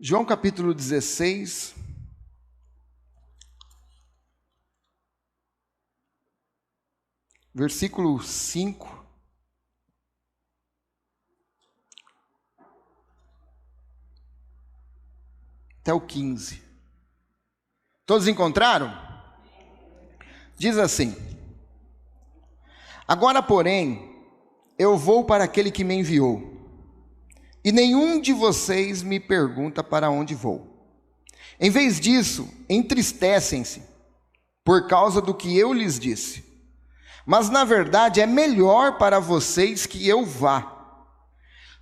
João capítulo 16, versículo 5 até o 15. Todos encontraram? Diz assim: Agora, porém, eu vou para aquele que me enviou, e nenhum de vocês me pergunta para onde vou. Em vez disso, entristecem-se por causa do que eu lhes disse. Mas na verdade é melhor para vocês que eu vá.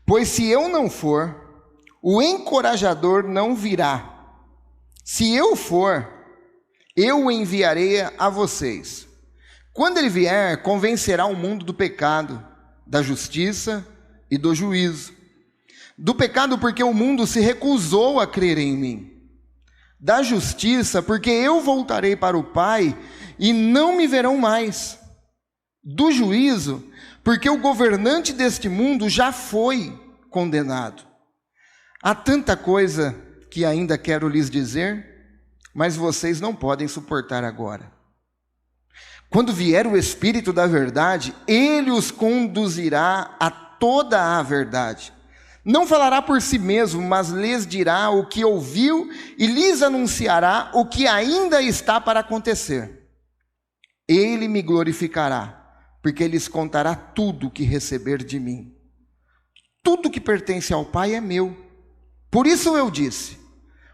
Pois se eu não for, o encorajador não virá. Se eu for, eu o enviarei a vocês. Quando ele vier, convencerá o mundo do pecado, da justiça e do juízo. Do pecado, porque o mundo se recusou a crer em mim. Da justiça, porque eu voltarei para o Pai e não me verão mais. Do juízo, porque o governante deste mundo já foi condenado. Há tanta coisa que ainda quero lhes dizer, mas vocês não podem suportar agora. Quando vier o Espírito da verdade, ele os conduzirá a toda a verdade. Não falará por si mesmo, mas lhes dirá o que ouviu e lhes anunciará o que ainda está para acontecer. Ele me glorificará, porque lhes contará tudo o que receber de mim. Tudo que pertence ao Pai é meu. Por isso eu disse,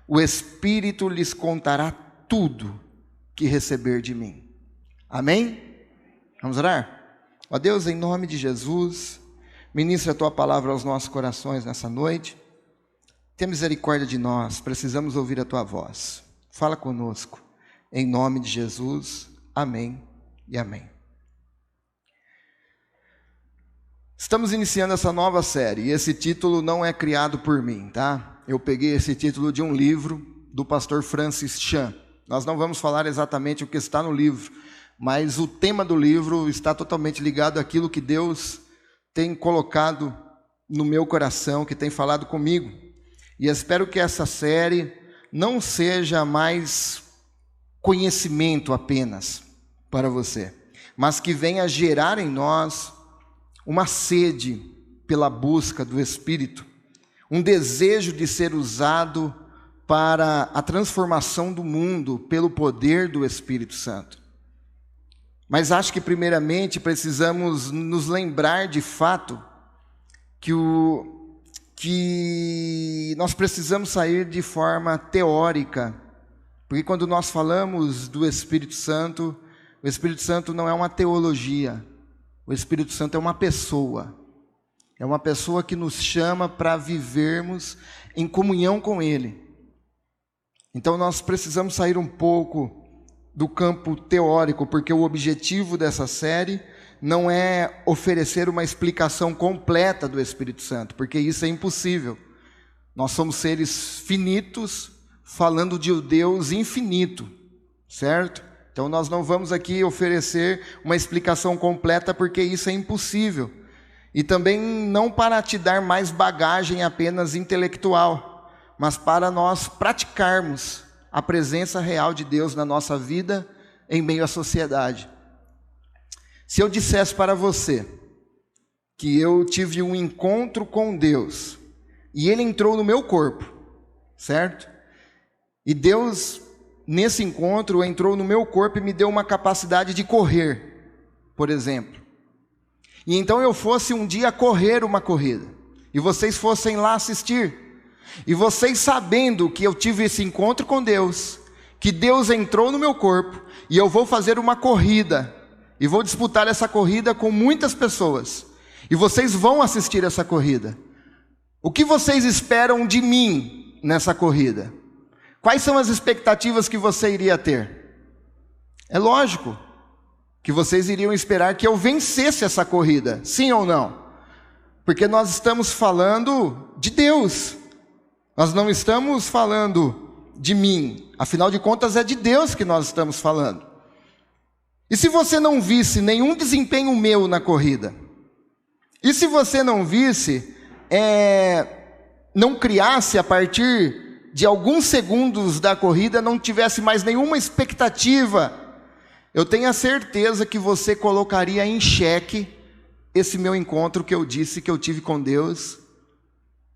o Espírito lhes contará tudo que receber de mim. Amém? Vamos orar? Ó Deus, em nome de Jesus, ministra a Tua palavra aos nossos corações nessa noite. Tenha misericórdia de nós, precisamos ouvir a Tua voz. Fala conosco, em nome de Jesus. Amém e amém. Estamos iniciando essa nova série, e esse título não é criado por mim, tá? Eu peguei esse título de um livro do pastor Francis Chan. Nós não vamos falar exatamente o que está no livro, mas o tema do livro está totalmente ligado àquilo que Deus tem colocado no meu coração, que tem falado comigo. E espero que essa série não seja mais conhecimento apenas para você, mas que venha gerar em nós uma sede pela busca do Espírito, um desejo de ser usado para a transformação do mundo pelo poder do Espírito Santo. Mas acho que primeiramente precisamos nos lembrar de fato que nós precisamos sair de forma teórica, porque quando nós falamos do Espírito Santo, o Espírito Santo não é uma teologia, o Espírito Santo é uma pessoa que nos chama para vivermos em comunhão com Ele. Então nós precisamos sair um pouco do campo teórico, porque o objetivo dessa série não é oferecer uma explicação completa do Espírito Santo, porque isso é impossível. Nós somos seres finitos, falando de um Deus infinito, certo? Então nós não vamos aqui oferecer uma explicação completa, porque isso é impossível. E também não para te dar mais bagagem apenas intelectual, mas para nós praticarmos a presença real de Deus na nossa vida, em meio à sociedade. Se eu dissesse para você que eu tive um encontro com Deus, e Ele entrou no meu corpo, certo? E Deus, nesse encontro, entrou no meu corpo e me deu uma capacidade de correr, por exemplo. E então eu fosse um dia correr uma corrida, e vocês fossem lá assistir, e vocês sabendo que eu tive esse encontro com Deus, que Deus entrou no meu corpo, e eu vou fazer uma corrida, e vou disputar essa corrida com muitas pessoas, e vocês vão assistir essa corrida. O que vocês esperam de mim nessa corrida? Quais são as expectativas que você iria ter? É lógico que vocês iriam esperar que eu vencesse essa corrida, sim ou não? Porque nós estamos falando de Deus. Nós não estamos falando de mim, afinal de contas é de Deus que nós estamos falando. E se você não visse nenhum desempenho meu na corrida? E se você não visse, não criasse a partir de alguns segundos da corrida não tivesse mais nenhuma expectativa, eu tenho a certeza que você colocaria em xeque esse meu encontro que eu disse que eu tive com Deus.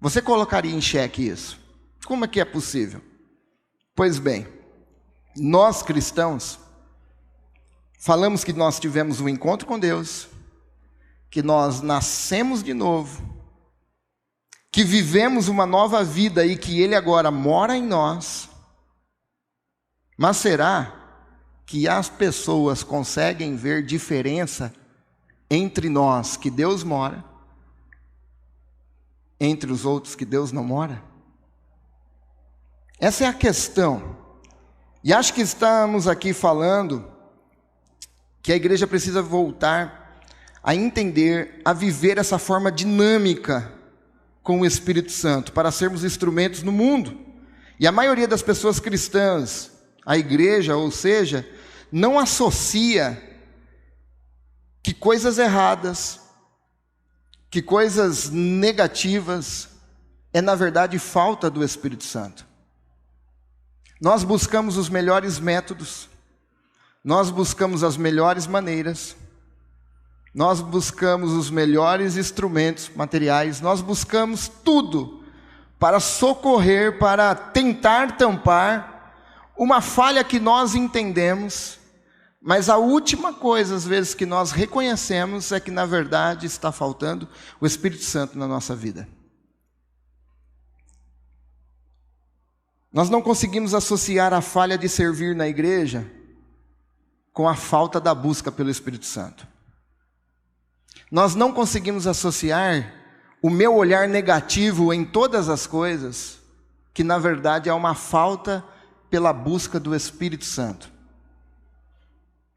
Você colocaria em xeque isso. Como é que é possível? Pois bem, nós cristãos falamos que nós tivemos um encontro com Deus, que nós nascemos de novo, que vivemos uma nova vida e que Ele agora mora em nós. Mas será que as pessoas conseguem ver diferença entre nós que Deus mora, entre os outros que Deus não mora? Essa é a questão. E acho que estamos aqui falando que a igreja precisa voltar a entender, a viver essa forma dinâmica com o Espírito Santo, para sermos instrumentos no mundo. E a maioria das pessoas cristãs, a igreja, ou seja, não associa que coisas erradas, que coisas negativas, é na verdade falta do Espírito Santo. Nós buscamos os melhores métodos, nós buscamos as melhores maneiras, nós buscamos os melhores instrumentos materiais, nós buscamos tudo para socorrer, para tentar tampar uma falha que nós entendemos, mas a última coisa, às vezes, que nós reconhecemos é que, na verdade, está faltando o Espírito Santo na nossa vida. Nós não conseguimos associar a falha de servir na igreja com a falta da busca pelo Espírito Santo. Nós não conseguimos associar o meu olhar negativo em todas as coisas, que na verdade é uma falta pela busca do Espírito Santo.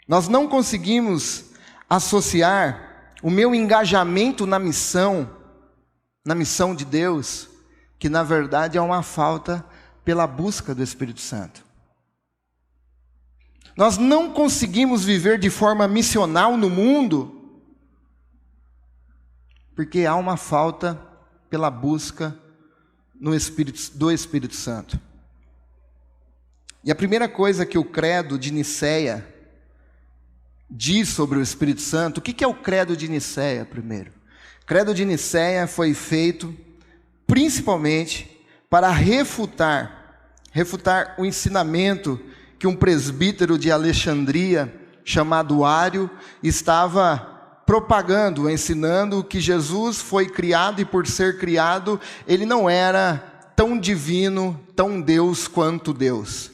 Nós não conseguimos associar o meu engajamento na missão de Deus, que na verdade é uma falta pela busca do Espírito Santo. Nós não conseguimos viver de forma missional no mundo, porque há uma falta pela busca do Espírito Santo. E a primeira coisa que o credo de Nicéia diz sobre o Espírito Santo, o que é o credo de Nicéia primeiro? O credo de Nicéia foi feito principalmente para refutar o ensinamento que um presbítero de Alexandria, chamado Ário, estava propagando, ensinando que Jesus foi criado e por ser criado, ele não era tão divino, tão Deus quanto Deus.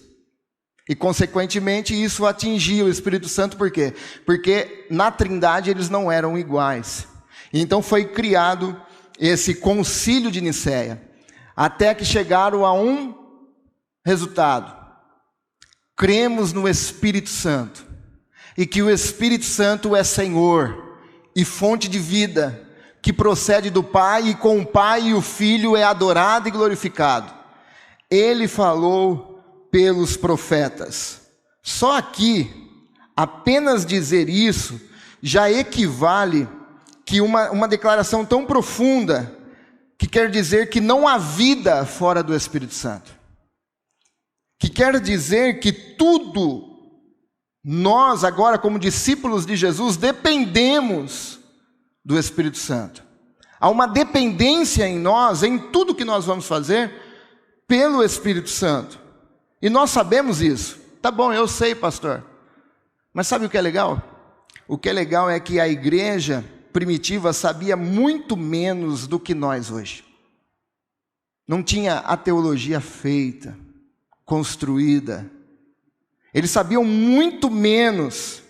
E consequentemente isso atingia o Espírito Santo, por quê? Porque na Trindade eles não eram iguais. Então foi criado esse concílio de Nicéia, até que chegaram a um resultado: cremos no Espírito Santo, e que o Espírito Santo é Senhor e fonte de vida, que procede do Pai, e com o Pai e o Filho é adorado e glorificado. Ele falou pelos profetas. Só aqui, apenas dizer isso, já equivale que uma declaração tão profunda, que quer dizer que não há vida fora do Espírito Santo. Que quer dizer que tudo, nós agora como discípulos de Jesus, dependemos do Espírito Santo. Há uma dependência em nós, em tudo que nós vamos fazer, pelo Espírito Santo. E nós sabemos isso. Tá bom, eu sei, pastor. Mas sabe o que é legal? O que é legal é que a igreja primitiva sabia muito menos do que nós hoje. Não tinha a teologia feita, construída. Eles sabiam muito menos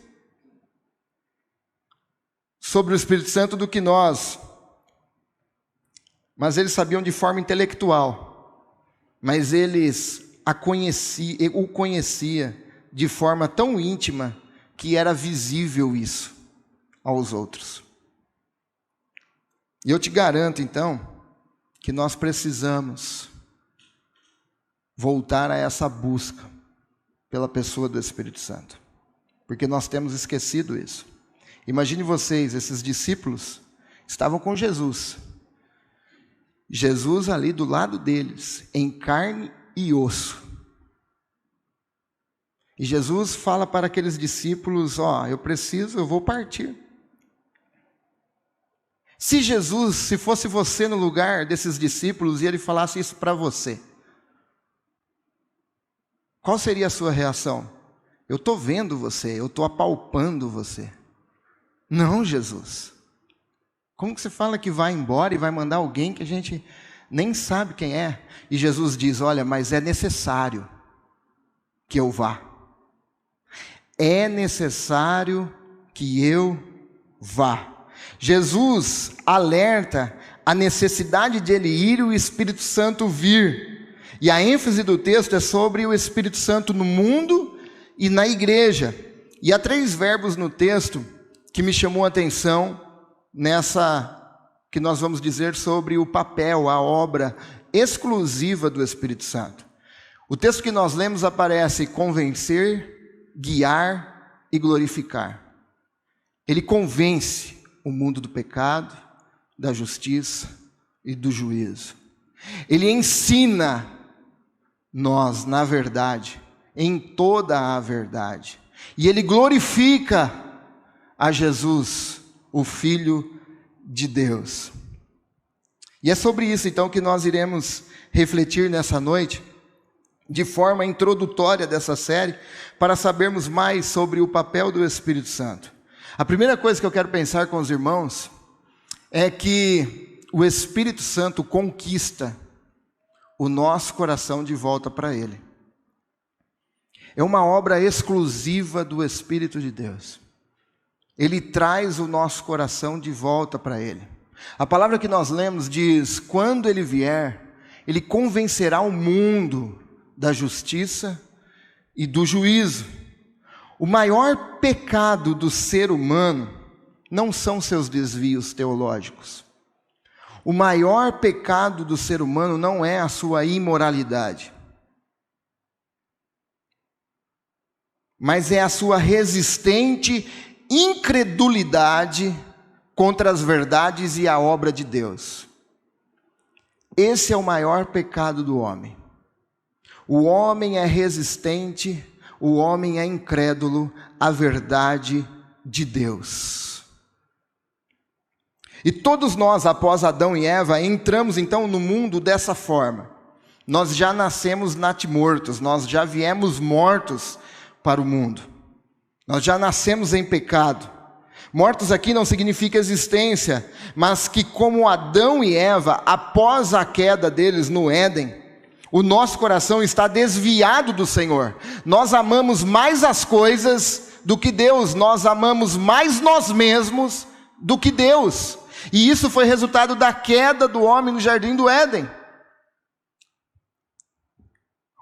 sobre o Espírito Santo do que nós. Mas eles sabiam de forma intelectual. Mas eles o conhecia de forma tão íntima que era visível isso aos outros. E eu te garanto, então, que nós precisamos voltar a essa busca pela pessoa do Espírito Santo, porque nós temos esquecido isso. Imagine vocês, esses discípulos estavam com Jesus ali do lado deles, em carne e osso. E Jesus fala para aqueles discípulos: eu vou partir. Se fosse você no lugar desses discípulos e ele falasse isso para você, qual seria a sua reação? Eu estou vendo você, eu estou apalpando você. Não, Jesus. Como que você fala que vai embora e vai mandar alguém que a gente nem sabe quem é? E Jesus diz: olha, mas é necessário que eu vá. É necessário que eu vá. Jesus alerta a necessidade de ele ir e o Espírito Santo vir. E a ênfase do texto é sobre o Espírito Santo no mundo e na igreja. E há 3 verbos no texto que me chamou a atenção nessa que nós vamos dizer sobre o papel, a obra exclusiva do Espírito Santo. O texto que nós lemos aparece convencer, guiar e glorificar. Ele convence o mundo do pecado, da justiça e do juízo. Ele ensina nós na verdade, em toda a verdade. E ele glorifica a Jesus, o Filho de Deus. E é sobre isso então que nós iremos refletir nessa noite, de forma introdutória dessa série, para sabermos mais sobre o papel do Espírito Santo. A primeira coisa que eu quero pensar com os irmãos é que o Espírito Santo conquista o nosso coração de volta para Ele. É uma obra exclusiva do Espírito de Deus. Ele traz o nosso coração de volta para Ele. A palavra que nós lemos diz: quando Ele vier, Ele convencerá o mundo da justiça e do juízo. O maior pecado do ser humano não são seus desvios teológicos. O maior pecado do ser humano não é a sua imoralidade, mas é a sua resistente incredulidade contra as verdades e a obra de Deus. Esse é o maior pecado do homem. O homem é resistente, o homem é incrédulo à verdade de Deus. E todos nós, após Adão e Eva, entramos então no mundo dessa forma. Nós já nascemos natimortos, nós já viemos mortos para o mundo. Nós já nascemos em pecado. Mortos aqui não significa existência, mas que como Adão e Eva, após a queda deles no Éden, o nosso coração está desviado do Senhor. Nós amamos mais as coisas do que Deus, nós amamos mais nós mesmos do que Deus. E isso foi resultado da queda do homem no jardim do Éden.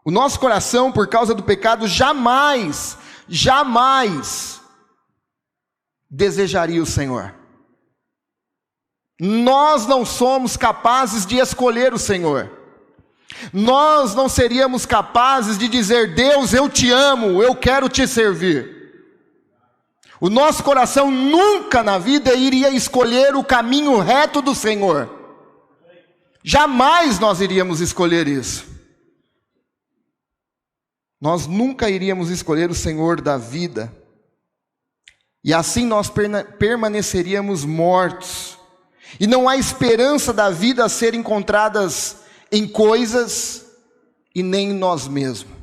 O nosso coração, por causa do pecado, jamais desejaria o Senhor. Nós não somos capazes de escolher o Senhor. Nós não seríamos capazes de dizer: Deus, eu te amo, eu quero te servir. O nosso coração nunca na vida iria escolher o caminho reto do Senhor. Jamais nós iríamos escolher isso. Nós nunca iríamos escolher o Senhor da vida. E assim nós permaneceríamos mortos. E não há esperança da vida a ser encontradas em coisas e nem em nós mesmos.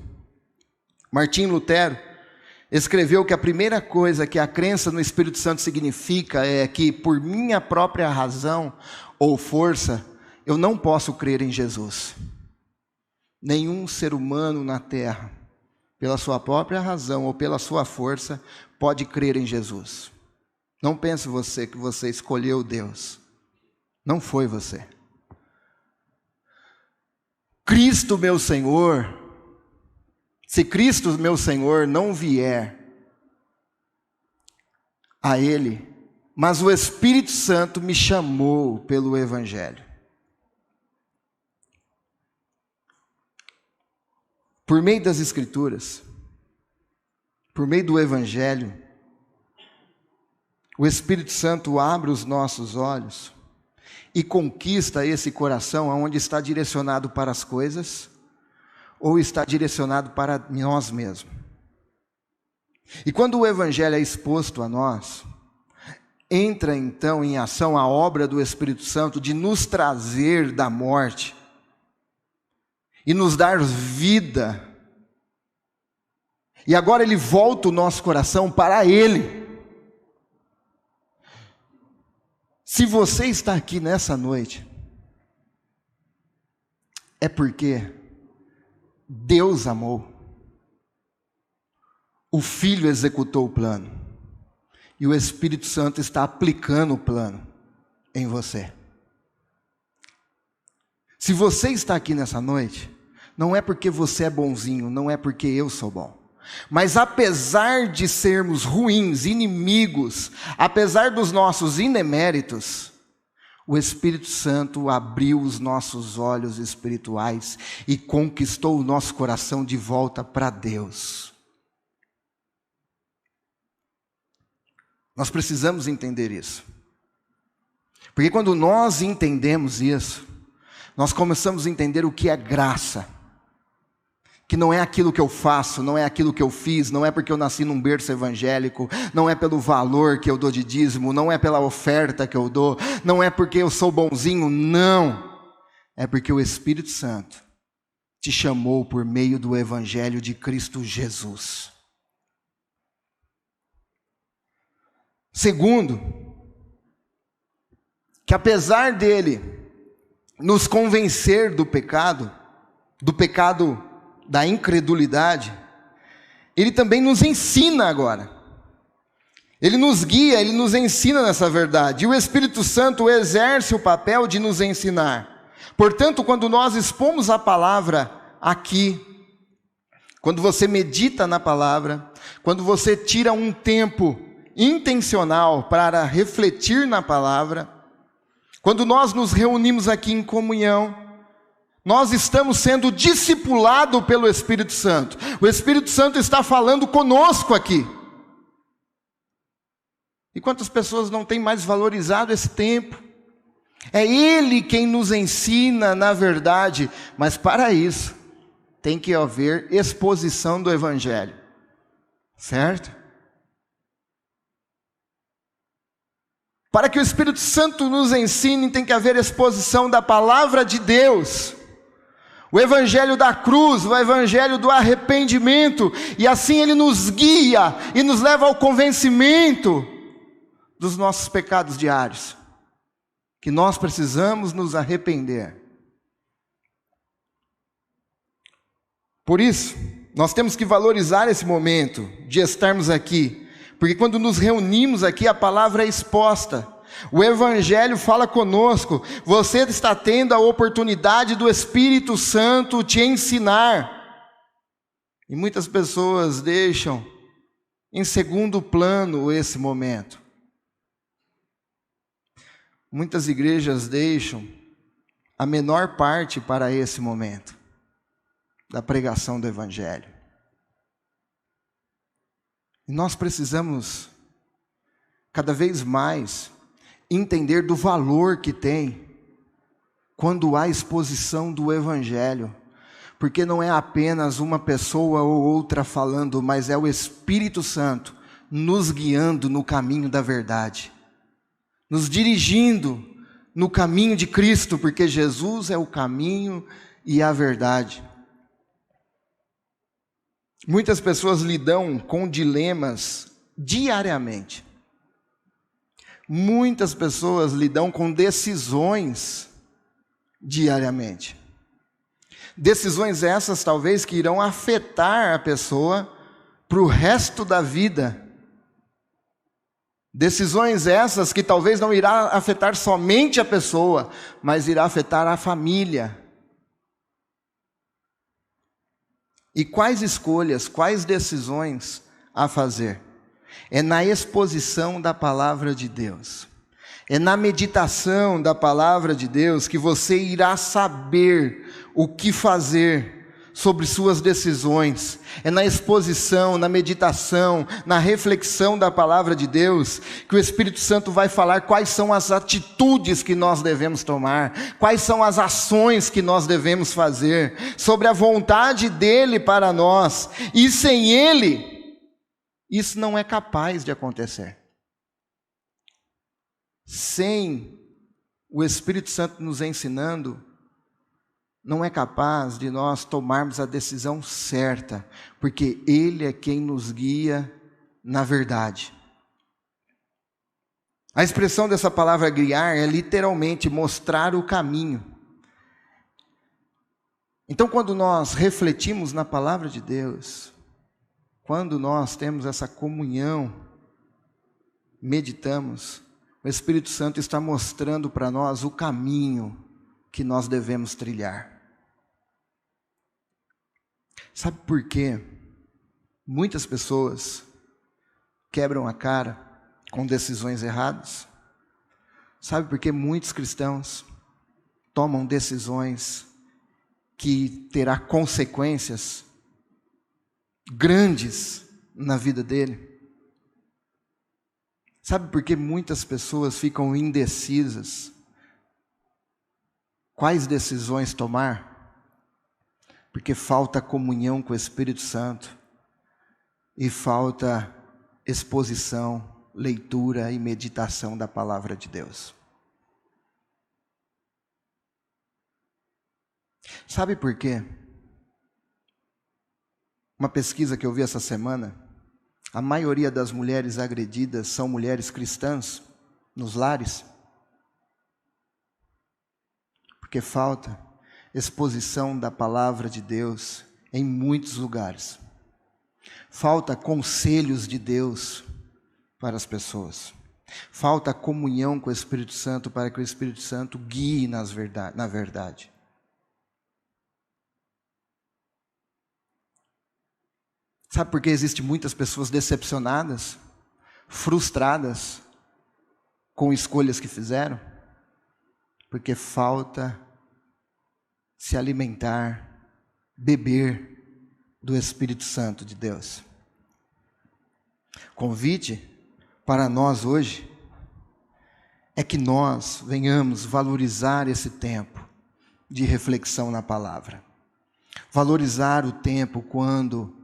Martinho Lutero escreveu que a primeira coisa que a crença no Espírito Santo significa é que, por minha própria razão ou força, eu não posso crer em Jesus. Nenhum ser humano na terra, pela sua própria razão ou pela sua força, pode crer em Jesus. Não pense você que você escolheu Deus. Não foi você. Cristo, meu Senhor, se Cristo, meu Senhor, não vier a Ele, mas o Espírito Santo me chamou pelo Evangelho. Por meio das Escrituras, por meio do Evangelho, o Espírito Santo abre os nossos olhos e conquista esse coração onde está direcionado para as coisas, ou está direcionado para nós mesmos. E quando o Evangelho é exposto a nós, entra então em ação a obra do Espírito Santo de nos trazer da morte e nos dar vida. E agora ele volta o nosso coração para Ele. Se você está aqui nessa noite, é porque Deus amou. O Filho executou o plano. E o Espírito Santo está aplicando o plano em você. Se você está aqui nessa noite, não é porque você é bonzinho, não é porque eu sou bom. Mas apesar de sermos ruins, inimigos, apesar dos nossos ineméritos, o Espírito Santo abriu os nossos olhos espirituais e conquistou o nosso coração de volta para Deus. Nós precisamos entender isso. Porque quando nós entendemos isso, nós começamos a entender o que é graça. Que não é aquilo que eu faço, não é aquilo que eu fiz, não é porque eu nasci num berço evangélico, não é pelo valor que eu dou de dízimo, não é pela oferta que eu dou, não é porque eu sou bonzinho, não. É porque o Espírito Santo te chamou por meio do Evangelho de Cristo Jesus. Segundo, que apesar dele nos convencer do pecado da incredulidade, ele também nos ensina agora. Ele nos guia, ele nos ensina nessa verdade. E o Espírito Santo exerce o papel de nos ensinar. Portanto, quando nós expomos a palavra aqui, quando você medita na palavra, quando você tira um tempo intencional para refletir na palavra, quando nós nos reunimos aqui em comunhão, nós estamos sendo discipulados pelo Espírito Santo. O Espírito Santo está falando conosco aqui. E quantas pessoas não têm mais valorizado esse tempo? É Ele quem nos ensina na verdade, mas para isso tem que haver exposição do Evangelho, certo? Para que o Espírito Santo nos ensine, tem que haver exposição da palavra de Deus. O Evangelho da cruz, o Evangelho do arrependimento. E assim ele nos guia e nos leva ao convencimento dos nossos pecados diários. Que nós precisamos nos arrepender. Por isso, nós temos que valorizar esse momento de estarmos aqui. Porque quando nos reunimos aqui, a palavra é exposta. O Evangelho fala conosco. Você está tendo a oportunidade do Espírito Santo te ensinar. E muitas pessoas deixam em segundo plano esse momento. Muitas igrejas deixam a menor parte para esse momento da pregação do Evangelho. E nós precisamos, cada vez mais, entender do valor que tem quando há exposição do Evangelho. Porque não é apenas uma pessoa ou outra falando, mas é o Espírito Santo nos guiando no caminho da verdade. Nos dirigindo no caminho de Cristo, porque Jesus é o caminho e a verdade. Muitas pessoas lidam com dilemas diariamente. Muitas pessoas lidam com decisões diariamente. Decisões essas talvez que irão afetar a pessoa para o resto da vida. Decisões essas que talvez não irá afetar somente a pessoa, mas irá afetar a família. E quais escolhas, quais decisões a fazer? É na exposição da palavra de Deus. É na meditação da palavra de Deus que você irá saber o que fazer sobre suas decisões, é na exposição, na meditação, na reflexão da palavra de Deus, que o Espírito Santo vai falar quais são as atitudes que nós devemos tomar, quais são as ações que nós devemos fazer, sobre a vontade dEle para nós, e sem Ele, isso não é capaz de acontecer. Sem o Espírito Santo nos ensinando, não é capaz de nós tomarmos a decisão certa, porque Ele é quem nos guia na verdade. A expressão dessa palavra guiar é literalmente mostrar o caminho. Então, quando nós refletimos na palavra de Deus, quando nós temos essa comunhão, meditamos, o Espírito Santo está mostrando para nós o caminho que nós devemos trilhar. Sabe por quê? Muitas pessoas quebram a cara com decisões erradas. Sabe por que muitos cristãos tomam decisões que terá consequências grandes na vida dele? Sabe por que muitas pessoas ficam indecisas? Quais decisões tomar? Porque falta comunhão com o Espírito Santo e falta exposição, leitura e meditação da palavra de Deus. Sabe por quê? Uma pesquisa que eu vi essa semana, a maioria das mulheres agredidas são mulheres cristãs nos lares. Porque falta exposição da palavra de Deus em muitos lugares. Falta conselhos de Deus para as pessoas. Falta comunhão com o Espírito Santo para que o Espírito Santo guie na verdade. Sabe por que existem muitas pessoas decepcionadas, frustradas com escolhas que fizeram? Porque falta se alimentar, beber do Espírito Santo de Deus. Convite para nós hoje é que nós venhamos valorizar esse tempo de reflexão na palavra. Valorizar o tempo quando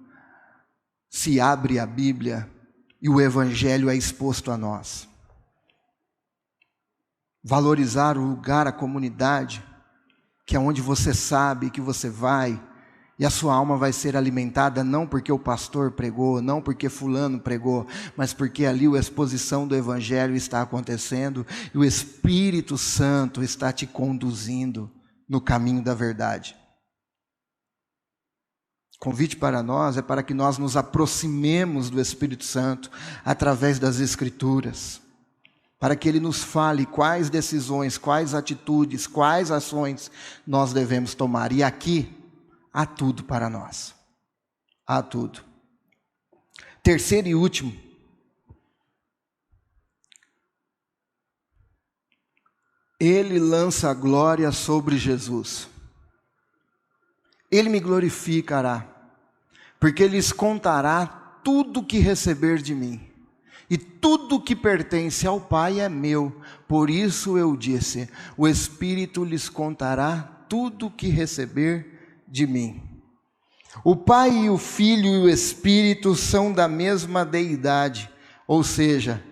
se abre a Bíblia e o Evangelho é exposto a nós. Valorizar o lugar, a comunidade, que é onde você sabe que você vai e a sua alma vai ser alimentada, não porque o pastor pregou, não porque fulano pregou, mas porque ali a exposição do Evangelho está acontecendo e o Espírito Santo está te conduzindo no caminho da verdade. O convite para nós é para que nós nos aproximemos do Espírito Santo através das Escrituras, para que Ele nos fale quais decisões, quais atitudes, quais ações nós devemos tomar. E aqui há tudo para nós. Há tudo. Terceiro e último. Ele lança a glória sobre Jesus. Ele me glorificará, porque lhes contará tudo que receber de mim. E tudo que pertence ao Pai é meu. Por isso eu disse, o Espírito lhes contará tudo que receber de mim. O Pai e o Filho e o Espírito são da mesma deidade, ou seja,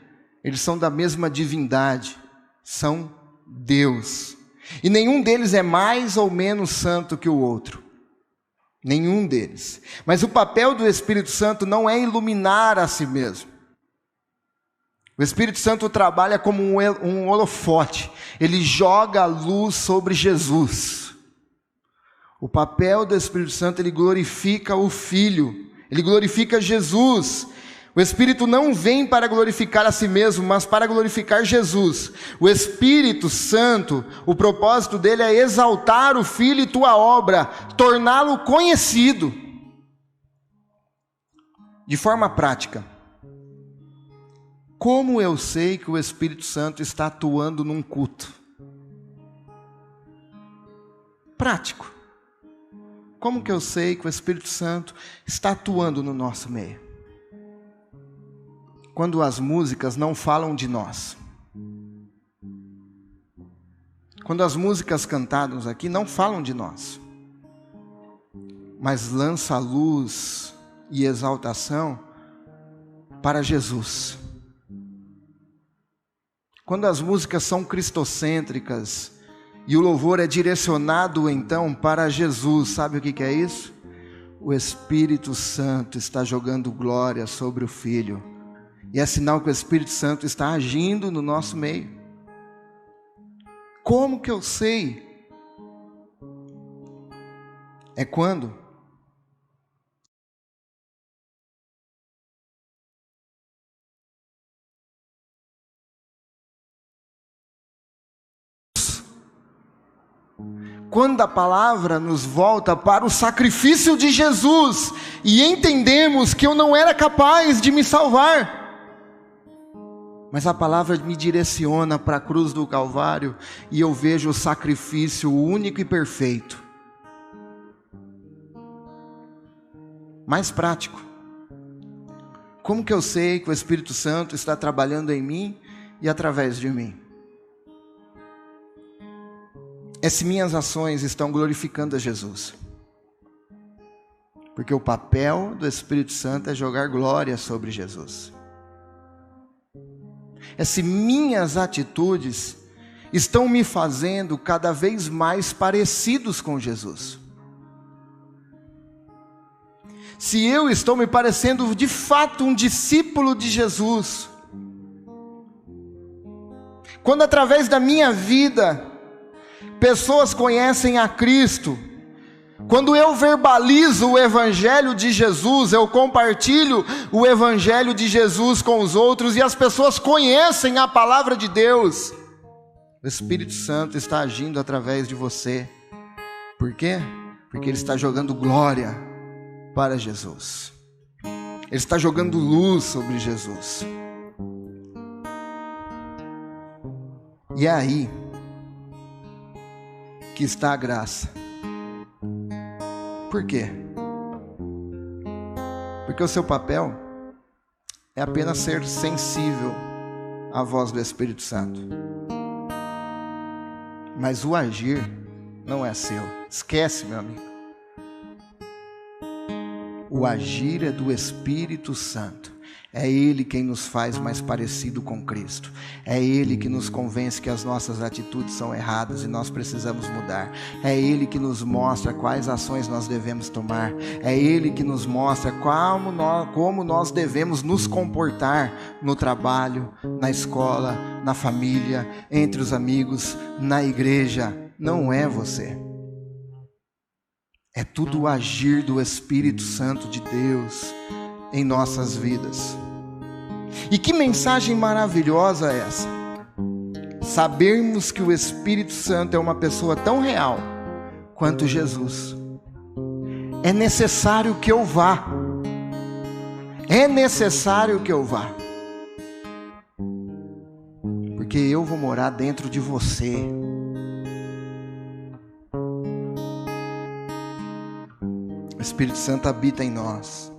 eles são da mesma divindade, são Deus. E nenhum deles é mais ou menos santo que o outro. Nenhum deles. Mas o papel do Espírito Santo não é iluminar a si mesmo. O Espírito Santo trabalha como um holofote. Ele joga a luz sobre Jesus. O papel do Espírito Santo, ele glorifica o Filho. Ele glorifica Jesus. O Espírito não vem para glorificar a si mesmo, mas para glorificar Jesus. O Espírito Santo, o propósito dele é exaltar o Filho e tua obra, torná-lo conhecido. De forma prática, como eu sei que o Espírito Santo está atuando num culto? Prático. Como que eu sei que o Espírito Santo está atuando no nosso meio? Quando as músicas não falam de nós. Quando as músicas cantadas aqui não falam de nós, mas lança luz e exaltação para Jesus. Quando as músicas são cristocêntricas e o louvor é direcionado então para Jesus, sabe o que é isso? O Espírito Santo está jogando glória sobre o Filho, e é sinal que o Espírito Santo está agindo no nosso meio. Como que eu sei? É quando a palavra nos volta para o sacrifício de Jesus e entendemos que eu não era capaz de me salvar, mas a palavra me direciona para a cruz do Calvário e eu vejo o sacrifício único e perfeito. Mais prático. Como que eu sei que o Espírito Santo está trabalhando em mim e através de mim? É se minhas ações estão glorificando a Jesus. Porque o papel do Espírito Santo é jogar glória sobre Jesus. É se minhas atitudes estão me fazendo cada vez mais parecidos com Jesus. Se eu estou me parecendo de fato um discípulo de Jesus. Quando através da minha vida pessoas conhecem a Cristo, quando eu verbalizo o Evangelho de Jesus, eu compartilho o Evangelho de Jesus com os outros e as pessoas conhecem a palavra de Deus, o Espírito Santo está agindo através de você. Por quê? Porque Ele está jogando glória para Jesus, Ele está jogando luz sobre Jesus. E é aí que está a graça. Por quê? Porque o seu papel é apenas ser sensível à voz do Espírito Santo. Mas o agir não é seu. Esquece, meu amigo. O agir é do Espírito Santo. É Ele quem nos faz mais parecido com Cristo. É Ele que nos convence que as nossas atitudes são erradas e nós precisamos mudar. É Ele que nos mostra quais ações nós devemos tomar. É Ele que nos mostra como nós devemos nos comportar no trabalho, na escola, na família, entre os amigos, na igreja. Não é você. É tudo o agir do Espírito Santo de Deus em nossas vidas. E que mensagem maravilhosa é essa? Sabermos que o Espírito Santo é uma pessoa tão real quanto Jesus. É necessário que eu vá. É necessário que eu vá. Porque eu vou morar dentro de você. O Espírito Santo habita em nós.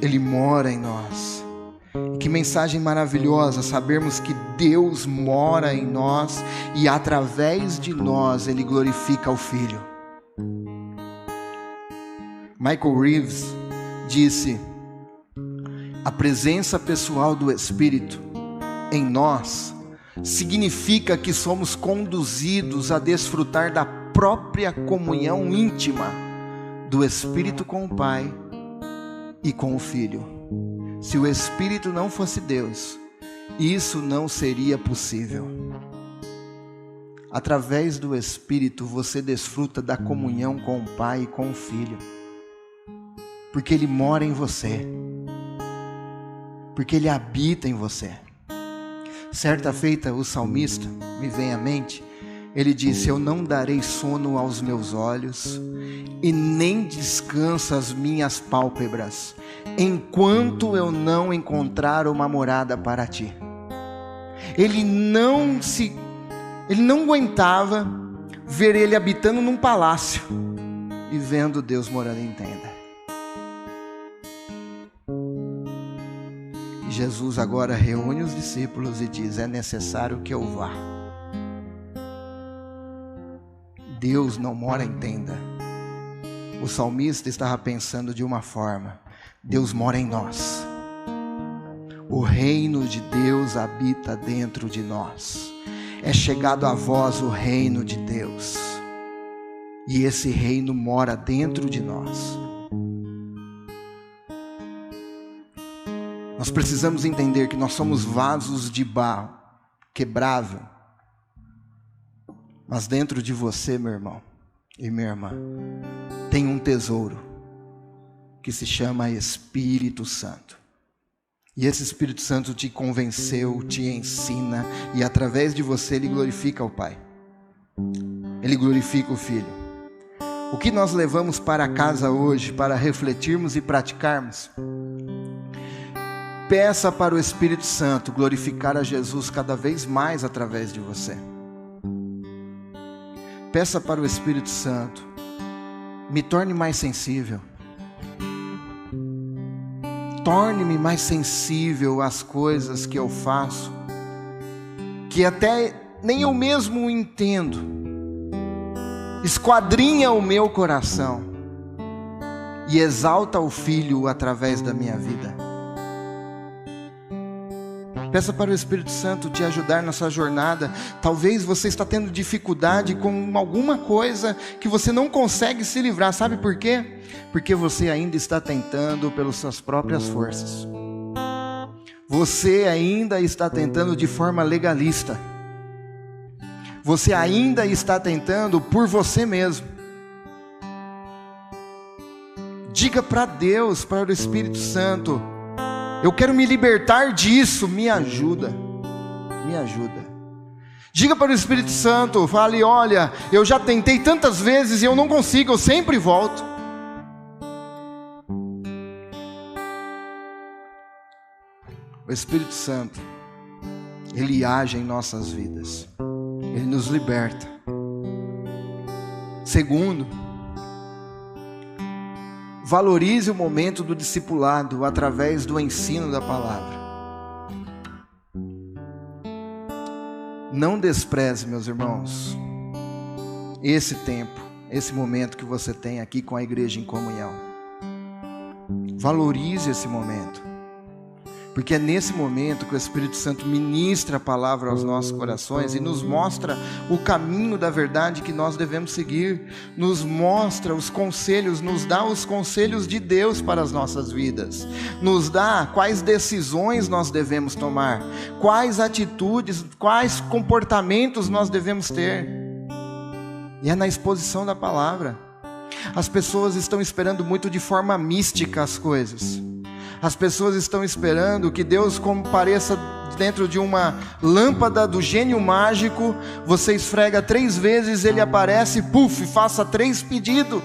Ele mora em nós. E que mensagem maravilhosa sabermos que Deus mora em nós e através de nós Ele glorifica o Filho. Michael Reeves disse: a presença pessoal do Espírito em nós significa que somos conduzidos a desfrutar da própria comunhão íntima do Espírito com o Pai e com o Filho. Se o Espírito não fosse Deus, isso não seria possível. Através do Espírito você desfruta da comunhão com o Pai e com o Filho, porque Ele mora em você, porque Ele habita em você. Certa feita o salmista, me vem à mente, ele disse: eu não darei sono aos meus olhos e nem descanso as minhas pálpebras, enquanto eu não encontrar uma morada para ti. Ele não aguentava ver ele habitando num palácio. e vendo Deus morando em tenda. E Jesus agora reúne os discípulos e diz: é necessário que eu vá. Deus não mora em tenda. O salmista estava pensando de uma forma: Deus mora em nós. O reino de Deus habita dentro de nós. É chegado a vós o reino de Deus. E esse reino mora dentro de nós. Nós precisamos entender que nós somos vasos de barro, quebrável. Mas dentro de você, meu irmão e minha irmã, tem um tesouro que se chama Espírito Santo. E esse Espírito Santo te convenceu, te ensina, e através de você ele glorifica o Pai. Ele glorifica o Filho. O que nós levamos para casa hoje para refletirmos e praticarmos? Peça para o Espírito Santo glorificar a Jesus cada vez mais através de você. Peça para o Espírito Santo: me torne mais sensível. Torne-me mais sensível às coisas que eu faço, que até nem eu mesmo entendo. Esquadrinha o meu coração e exalta o Filho através da minha vida. Peça para o Espírito Santo te ajudar nessa jornada. Talvez você está tendo dificuldade com alguma coisa que você não consegue se livrar. Sabe por quê? Porque você ainda está tentando pelas suas próprias forças. Você ainda está tentando de forma legalista. Você ainda está tentando por você mesmo. Diga para Deus, para o Espírito Santo: eu quero me libertar disso, me ajuda, me ajuda. Diga para o Espírito Santo, fale: olha, eu já tentei tantas vezes e eu não consigo, eu sempre volto. O Espírito Santo, ele age em nossas vidas, ele nos liberta. Segundo, valorize o momento do discipulado através do ensino da palavra. Não despreze, meus irmãos, esse tempo, esse momento que você tem aqui com a igreja em comunhão. Valorize esse momento, porque é nesse momento que o Espírito Santo ministra a palavra aos nossos corações e nos mostra o caminho da verdade que nós devemos seguir, nos mostra os conselhos, nos dá os conselhos de Deus para as nossas vidas, nos dá quais decisões nós devemos tomar, quais atitudes, quais comportamentos nós devemos ter. E é na exposição da palavra. As pessoas estão esperando muito de forma mística as coisas. As pessoas estão esperando que Deus compareça dentro de uma lâmpada do gênio mágico. Você esfrega 3 vezes, ele aparece, puf, faça 3 pedidos.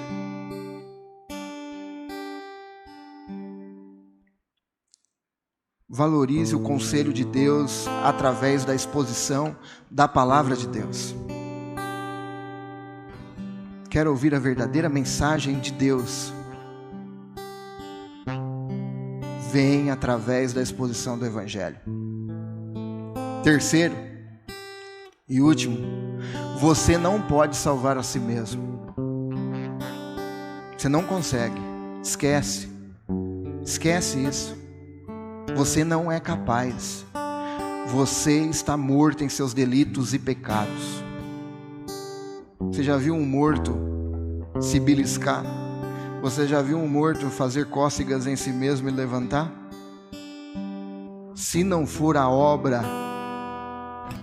Valorize o conselho de Deus através da exposição da palavra de Deus. Quer ouvir a verdadeira mensagem de Deus? Vem através da exposição do Evangelho. Terceiro e último, você não pode salvar a si mesmo. Você não consegue. Esquece isso. Você não é capaz. Você está morto em seus delitos e pecados. Você já viu um morto se beliscar? Você já viu um morto fazer cócegas em si mesmo e levantar? Se não for a obra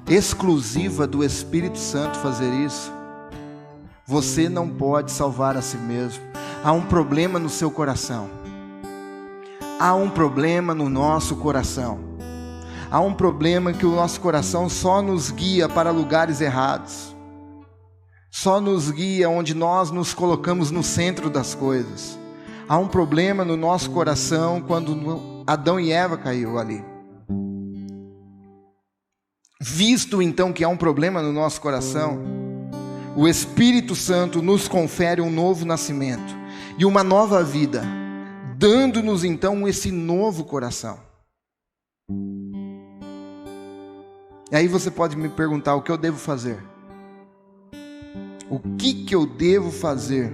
exclusiva do Espírito Santo fazer isso, você não pode salvar a si mesmo. Há um problema no seu coração. Há um problema no nosso coração. Há um problema que o nosso coração só nos guia para lugares errados. Só nos guia onde nós nos colocamos no centro das coisas. Há um problema no nosso coração quando Adão e Eva caiu ali. Visto então que há um problema no nosso coração, o Espírito Santo nos confere um novo nascimento e uma nova vida, dando-nos então esse novo coração. E aí você pode me perguntar: o que eu devo fazer? O que eu devo fazer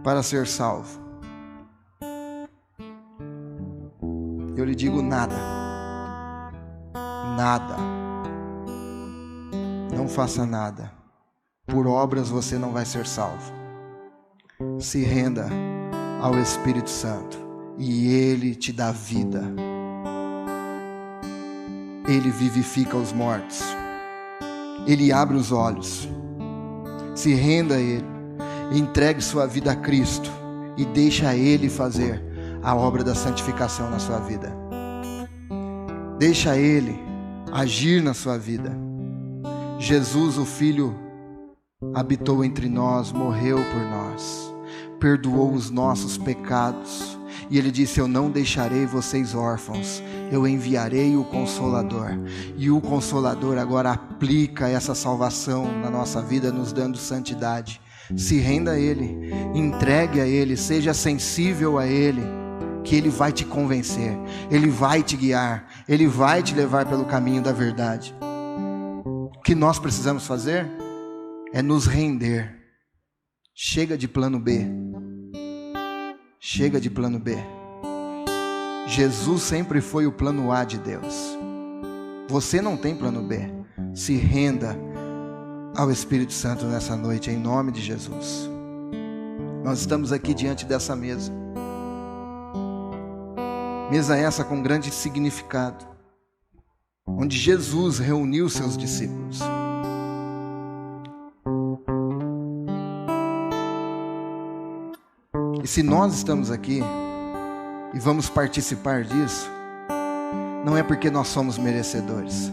para ser salvo? Eu lhe digo: nada. Nada. Não faça nada. Por obras você não vai ser salvo. Se renda ao Espírito Santo e Ele te dá vida. Ele vivifica os mortos. Ele abre os olhos. Se renda a Ele. Entregue sua vida a Cristo e deixa Ele fazer a obra da santificação na sua vida. Deixa Ele agir na sua vida. Jesus, o Filho, habitou entre nós, morreu por nós, perdoou os nossos pecados. E Ele disse: eu não deixarei vocês órfãos, eu enviarei o Consolador. E o Consolador agora aplica essa salvação na nossa vida, nos dando santidade. Se renda a Ele, entregue a Ele, seja sensível a Ele, que Ele vai te convencer, Ele vai te guiar, Ele vai te levar pelo caminho da verdade. O que nós precisamos fazer é nos render. Chega de plano B. Chega de plano B. Jesus sempre foi o plano A de Deus. Você não tem plano B. Se renda ao Espírito Santo nessa noite, em nome de Jesus. Nós estamos aqui diante dessa mesa. Mesa essa com grande significado, onde Jesus reuniu seus discípulos. E se nós estamos aqui e vamos participar disso, não é porque nós somos merecedores,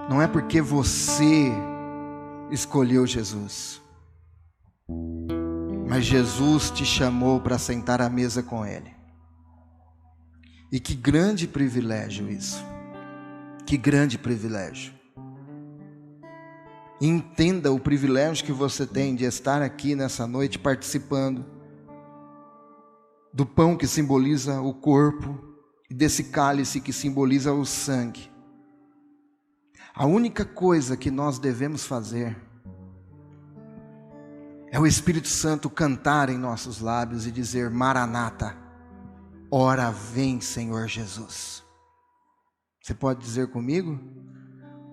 não é porque você escolheu Jesus, mas Jesus te chamou para sentar à mesa com Ele. E que grande privilégio isso, que grande privilégio. Entenda o privilégio que você tem de estar aqui nessa noite participando do pão que simboliza o corpo e desse cálice que simboliza o sangue. A única coisa que nós devemos fazer é o Espírito Santo cantar em nossos lábios e dizer: Maranata, ora vem, Senhor Jesus. Você pode dizer comigo?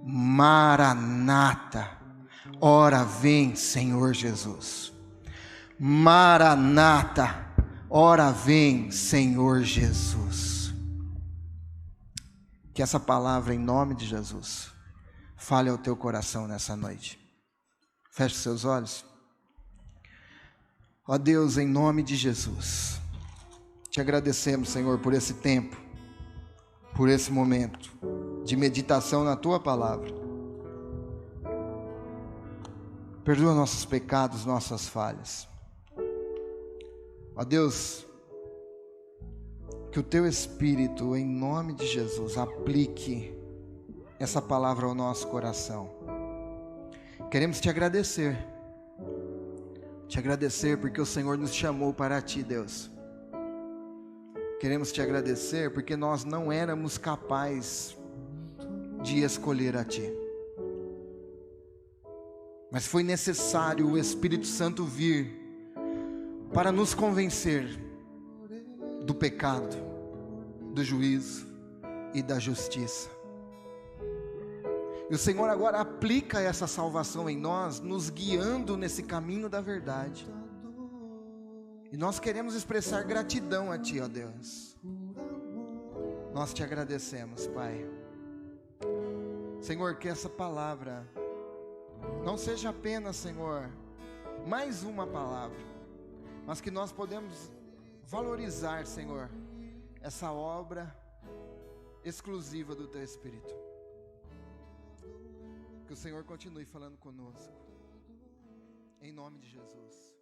Maranata, ora vem, Senhor Jesus. Maranata, ora vem, Senhor Jesus. Que essa palavra, em nome de Jesus, fale ao teu coração nessa noite. Feche seus olhos. Ó Deus, em nome de Jesus, te agradecemos, Senhor, por esse tempo, por esse momento de meditação na Tua Palavra. Perdoa nossos pecados, nossas falhas. Ó Deus, que o Teu Espírito, em nome de Jesus, aplique essa palavra ao nosso coração. Queremos te agradecer porque o Senhor nos chamou para Ti, Deus. Queremos te agradecer porque nós não éramos capazes de escolher a Ti, mas foi necessário o Espírito Santo vir para nos convencer do pecado, do juízo e da justiça. E o Senhor agora aplica essa salvação em nós, nos guiando nesse caminho da verdade. E nós queremos expressar gratidão a Ti, ó Deus. Nós te agradecemos, Pai. Senhor, que essa palavra não seja apenas, Senhor, mais uma palavra, mas que nós podemos valorizar, Senhor, essa obra exclusiva do Teu Espírito. Que o Senhor continue falando conosco, em nome de Jesus.